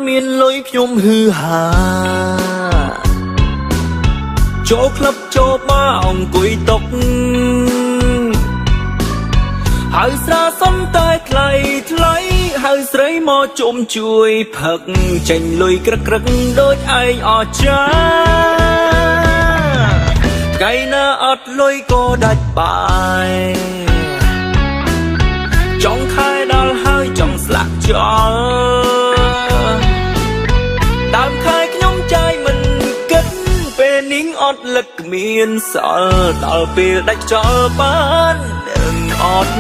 មានលុយខ្ញុំហឺហាចូលក្លឹបចូលបារអង្គុយតុកហៅស្រាសុំតែថ្លៃថ្លៃហៅស្រីមកជុំជួយផឹកចេញលុយក្រឹកក្រឹកដូចឯងអស្ចារ្យថ្ងៃណាអត់លុយក៏ដាច់បាយចង់ខែដល់ហើយចង់ស្លាក់ចោលដើមខែខ្ញុំចាយមិនគិតពេលនាងអត់លឹកគ្មានសល់ដល់ពេលដាច់ចោលបាននឹងអត់